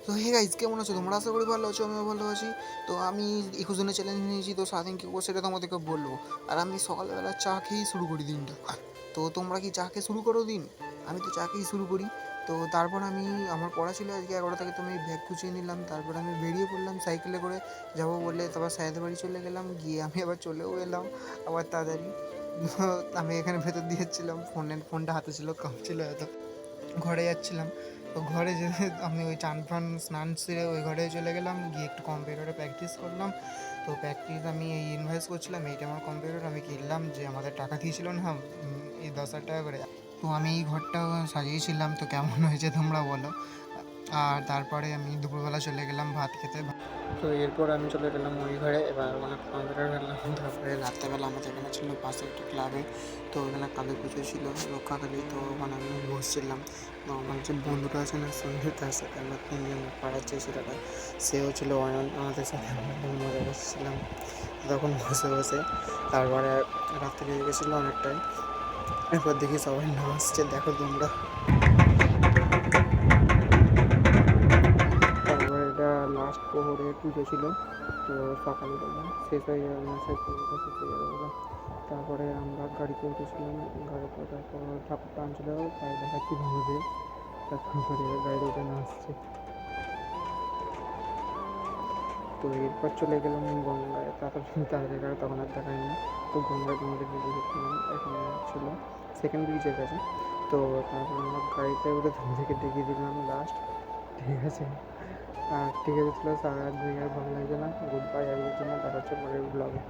তো hey guys, কেমন আছো তোমরা? আশা করি ভালো আছো, আমিও ভালো আছি। তো আমি 21 দিনের চ্যালেঞ্জ নিয়েছি, তো সারাদিন কী করবো সেটা তোমাদেরকে বলবো। আর আমি সকালবেলা চা খেয়েই শুরু করি দিনটা। তো তোমরা কি চা খেয়ে শুরু করো দিন? আমি তো চা খেয়েই শুরু করি। তো তারপর আমি আমার পড়া ছিল আজকে 11টা থেকে, তো আমি ব্যাগ গুছিয়ে নিলাম। তারপর আমি বেরিয়ে পড়লাম সাইকেলে করে যাবো বলে। তারপর সায়েদের বাড়ি চলে গেলাম, গিয়ে আমি আবার চলেও এলাম আবার তাড়াতাড়ি। আমি এখানে ভেতর দিয়ে যাচ্ছিলাম, ফোনটা হাতে ছিল, কাঁপছিল এত। ঘরে যাচ্ছিলাম, তো ঘরে যেতে আমি ওই চান ফান স্নান সেরে ওই ঘরে চলে গেলাম, গিয়ে একটু কম্পিউটারে প্র্যাকটিস করলাম। তো প্র্যাকটিস আমি এই ইনভয়েস করছিলাম, এইটা আমার কম্পিউটার। আমি কিনলাম যে আমাদের টাকা দিয়েছিল না, এই 10,000 টাকা করে। তো আমি এই ঘরটা সাজিয়েছিলাম, তো কেমন হয়েছে তোমরা বলো। আর তারপরে আমি দুপুরবেলা চলে গেলাম ভাত খেতে। তো এরপর আমি চলে গেলাম ওই ঘরে, এবার মানে কম্পিউটার ঘাটলাম। তারপরে রাত্রেবেলা আমাদের এখানে ছিল পাশে একটা ক্লাবে, তো ওখানে কালী পুজো ছিল, রক্ষাকালী। তো ওখানে আমি বসছিলাম। তো আমার যে বন্ধুটা আছে না সন্ধে, তার সাথে আমরা তিনজন পাড়ার যে ছেলেটা, সেও ছিল অয়ন, আমাদের সাথে আমরা খুব মজা করছিলাম তখন বসে বসে। তারপরে রাত্রে হয়ে গেছিলো অনেকটাই। এরপর দেখি সবাই নাচছে, দেখো তোমরা। তারপরে এটা লাস্ট প্রহরের পুজো ছিল, তো সকালবেলা শেষ হয়ে যাবে, শেষ পুজোটা শেষ হয়ে যাবে বলে। তারপরে আমরা গাড়িতে উঠেছিলাম, গাড়িতে ওঠার পর ঠাকুরটা আনছিল, তাই দেখাচ্ছি তোমাদের। তারপরে গাড়িতে উঠে নাচছে। তো এরপর চলে গেলাম গঙ্গায়, তাড়াতাড়ি করে তখন আর দেখায়নি। তো গঙ্গায় তোমাদেরকে দেখেছিলাম, এখানে ছিল সেকেন্ড ব্রিজের কাছে। তো তারপর আমরা গাড়িতে উঠে তোমাদেরকে দেখিয়ে দিলাম লাস্ট। ঠিক আছে, আর ঠিক আছে, ছিল সারা দিন আর ভালো লাগছে না। গুড বাই, আজকের জন্য দেখা হচ্ছে পরের ব্লগে।